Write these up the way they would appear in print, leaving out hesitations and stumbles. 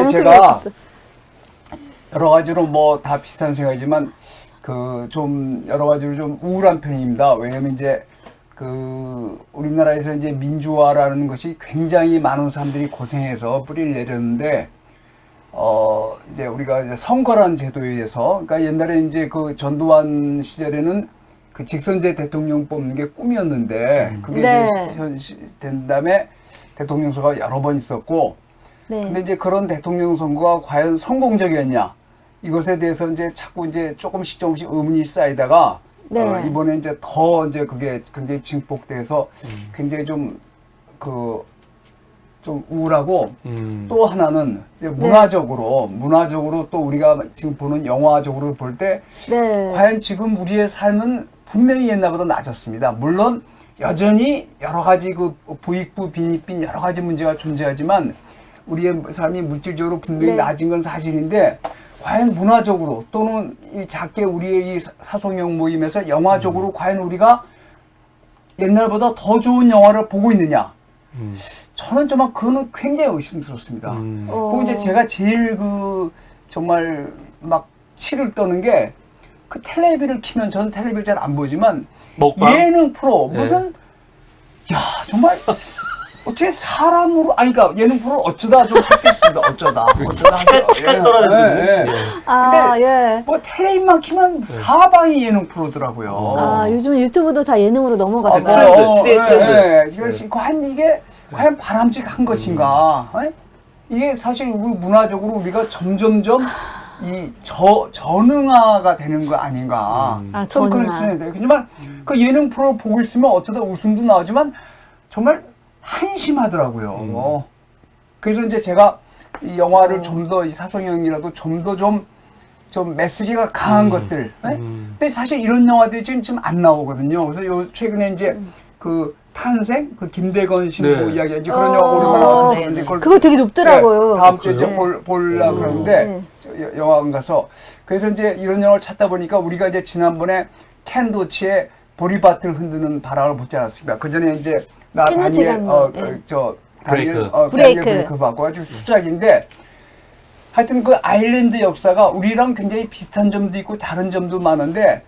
제가 여러 가지로 뭐 다 비슷한 생각이지만 그 좀 여러 가지로 좀 우울한 편입니다. 왜냐면 이제 그 우리나라에서 이제 민주화라는 것이 굉장히 많은 사람들이 고생해서 뿌리를 내렸는데 이제 우리가 이제 선거라는 제도에 의해서 그러니까 옛날에 이제 그 전두환 시절에는 그 직선제 대통령 뽑는 게 꿈이었는데 그게 네. 이제 현실된 다음에 대통령 선거가 여러 번 있었고 네. 근데 이제 그런 대통령 선거가 과연 성공적이었냐 이것에 대해서 이제 자꾸 이제 조금씩 의문이 쌓이다가 네. 이번에 이제 더 이제 그게 굉장히 증폭돼서 굉장히 좀 우울하고 또 하나는 이제 문화적으로 또 우리가 지금 보는 영화적으로 볼 때 네. 과연 지금 우리의 삶은 분명히 옛날보다 나아졌습니다. 물론 여전히 여러 가지 그 부익부 빈익빈 여러 가지 문제가 존재하지만 우리의 삶이 물질적으로 분명히 네. 나아진 건 사실인데 과연 문화적으로 또는 이 작게 우리의 이 사송형 모임에서 영화적으로 과연 우리가 옛날보다 더 좋은 영화를 보고 있느냐? 저는 정말 그거는 굉장히 의심스럽습니다. 그리고 이제 제가 제일 그 정말 막 치를 떠는 게 그 텔레비를 키면 저는 텔레비를 잘 안 보지만 먹방? 예능 프로 무슨 야 정말 어떻게 사람으로 아니 그러니까 예능 프로 어쩌다 좀 할 수 있습니다. 어쩌다 치까지 돌아다니는. 예. 아, 근데 예. 뭐 텔레비만 키면 사방이 예능 프로더라고요. 아, 요즘은 유튜브도 다 예능으로 넘어갔어요. 트렌드, 시대의 트렌드. 이것이 과연 바람직한 것인가? 이게 사실 우리 문화적으로 우리가 점점점 이 전응화가 되는 거 아닌가? 아, 저는 그런 전응화. 생각이 들어요. 하지만 그 예능 프로 보고 있으면 어쩌다 웃음도 나오지만 정말 한심하더라고요. 그래서 이제 제가 이 영화를 좀 더 사성형이라도 좀 더 좀 메시지가 강한 것들. 근데 사실 이런 영화들이 지금 안 나오거든요. 그래서 최근에 이제 그 탄생, 그 김대건 신부 네. 이야기 이제 그런 영화가 오랜만에 나와서 저는 이제 그걸 그거 되게 높더라고요. 네, 다음 주에 이제 그래요? 보려고 그러는데 영화관 가서 그래서 이제 이런 영화를 찾다 보니까 우리가 이제 지난번에 켄 로치의 보리밭을 흔드는 바람을 보지 않았습니까? 그 전에 이제 나 켄 로치 다니엘 감독, 브레이크. 브레이크 받고 아주 수작인데 하여튼 그 아일랜드 역사가 우리랑 굉장히 비슷한 점도 있고 다른 점도 많은데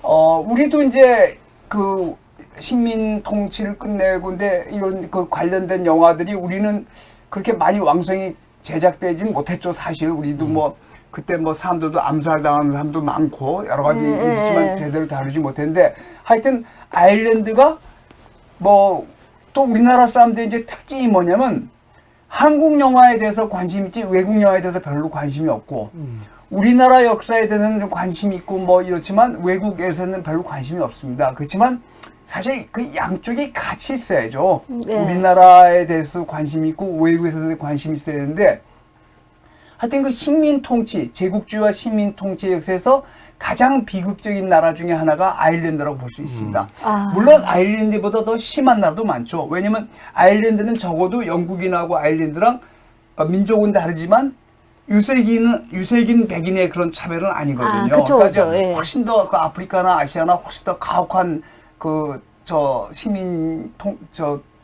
우리도 이제 그 식민 통치를 끝내고 근데 이런 그 관련된 영화들이 우리는 그렇게 많이 왕성히 제작되진 못했죠. 사실 우리도 뭐 그때 뭐 사람들도 암살당하는 사람도 많고 여러 가지 있지만 제대로 다루지 못했는데 하여튼 아일랜드가 뭐 또 우리나라 사람들의 이제 특징이 뭐냐면 한국 영화에 대해서 관심 있지 외국 영화에 대해서 별로 관심이 없고 우리나라 역사에 대해서는 좀 관심이 있고 뭐 이렇지만 외국에서는 별로 관심이 없습니다. 그렇지만 사실 그 양쪽이 같이 있어야죠. 네. 우리나라에 대해서 관심이 있고 외국에서도 관심이 있어야 되는데 하여튼 그 식민 통치, 제국주의와 식민 통치 역사에서 가장 비극적인 나라 중에 하나가 아일랜드라고 볼 수 있습니다. 물론 아일랜드보다 더 심한 나라도 많죠. 왜냐면 아일랜드는 적어도 영국인하고 아일랜드랑 민족은 다르지만 유색인 백인의 그런 차별은 아니거든요. 그쵸, 그러니까 그쵸, 예. 훨씬 더 그 아프리카나 아시아나 훨씬 더 가혹한 그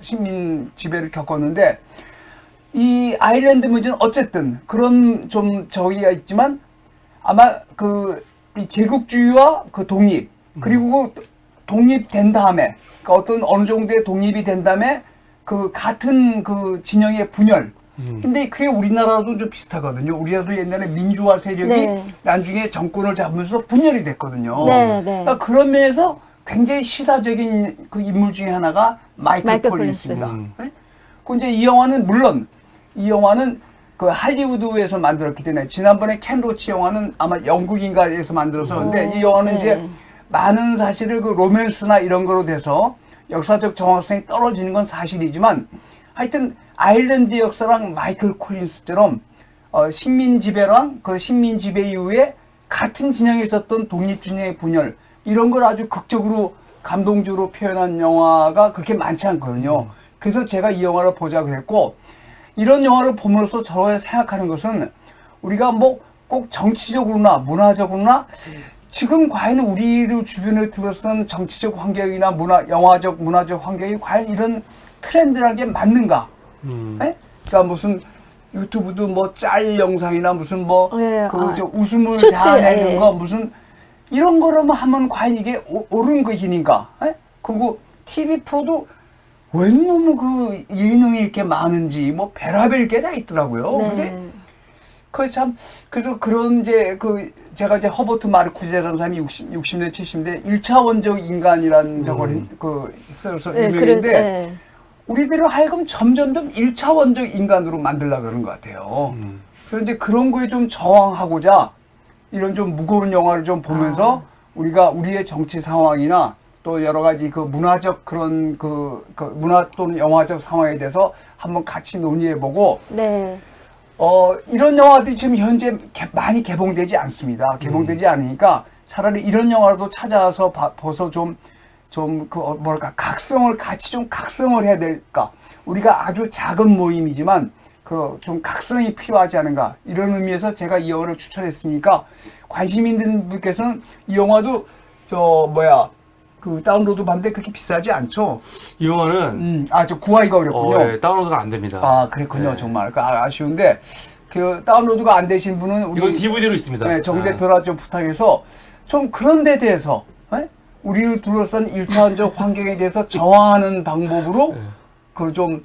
식민 지배를 겪었는데 이 아일랜드 문제는 어쨌든 그런 좀 저기가 있지만 아마 이 제국주의와 그 독립 그리고 독립된 다음에 그러니까 어떤 어느 정도의 독립이 된 다음에 그 같은 그 진영의 분열. 근데 그게 우리나라도 좀 비슷하거든요. 우리나라도 옛날에 민주화 세력이 나중에 정권을 잡으면서 분열이 됐거든요. 그러니까 그런 면에서 굉장히 시사적인 그 인물 중에 하나가 마이클 콜린스입니다. 그 이제 이 영화는 물론 이 영화는 그 할리우드에서 만들었기 때문에 지난번에 켄 로치 영화는 아마 영국인가에서 만들어서 그런데 이 영화는 이제 많은 사실을 그 로맨스나 이런 거로 돼서 역사적 정확성이 떨어지는 건 사실이지만 하여튼 아일랜드 역사랑 마이클 콜린스처럼 식민 지배랑 그 식민 지배 이후에 같은 진영에 있었던 독립진영의 분열 이런 걸 아주 극적으로 감동적으로 표현한 영화가 그렇게 많지 않거든요. 그래서 제가 이 영화를 보자고 했고 이런 영화를 보면서 저가 생각하는 것은 우리가 뭐 꼭 정치적으로나 문화적으로나 지금 과연 우리를 주변에 둘러싼 정치적 환경이나 문화적 환경이 과연 이런 트렌드라는 게 맞는가? 그러니까 무슨 유튜브도 뭐 짤 영상이나 무슨 뭐 예, 저 웃음을 쇼츠, 자아내는 예. 거 무슨 이런 거로만 하면 과연 이게 옳은 것이니까? 예? 그리고 TV 프로도 왜 너무 그 예능이 이렇게 많은지 뭐 별의별 게 다 있더라고요. 네. 근데 그래서 그런 이제 제가 이제 허버트 마르쿠제라는 사람이 60대 70대 1차원적 인간이라는 저걸 써서 네, 유명인데 네. 우리들을 하여금 점점점 1차원적 인간으로 만들려고 그러는 것 같아요. 그래서 이제 그런 거에 좀 저항하고자 이런 좀 무거운 영화를 좀 보면서 우리가 우리의 정치 상황이나 또 여러 가지 그 문화적 그런 그 문화 또는 영화적 상황에 대해서 한번 같이 논의해보고 네. 이런 영화들이 지금 현재 많이 개봉되지 않습니다. 개봉되지 않으니까 차라리 이런 영화라도 찾아서 봐서 뭐랄까, 같이 좀 각성을 해야 될까. 우리가 아주 작은 모임이지만, 좀 각성이 필요하지 않은가. 이런 의미에서 제가 이 영화를 추천했으니까, 관심 있는 분께서는 이 영화도, 다운로드 받는데 그렇게 비싸지 않죠? 이 영화는 저 구하기가 어렵군요. 예, 다운로드가 안 됩니다. 아, 그랬군요. 네. 정말. 아쉬운데, 다운로드가 안 되신 분은 우리. 이건 DVD로 있습니다. 네, 정 대표라 좀 부탁해서 좀 그런 데 대해서, 예? 우리를 둘러싼 1차원적 환경에 대해서 저항하는 방법으로 좀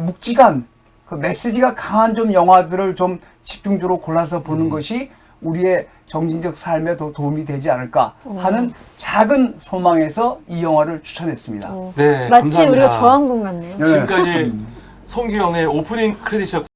묵직한 메시지가 강한 좀 영화들을 좀 집중적으로 골라서 보는 것이 우리의 정신적 삶에 더 도움이 되지 않을까 하는 작은 소망에서 이 영화를 추천했습니다. 네, 마치 감사합니다. 우리가 저항군 같네요. 지금까지 송기영의 오프닝 크레딧이었고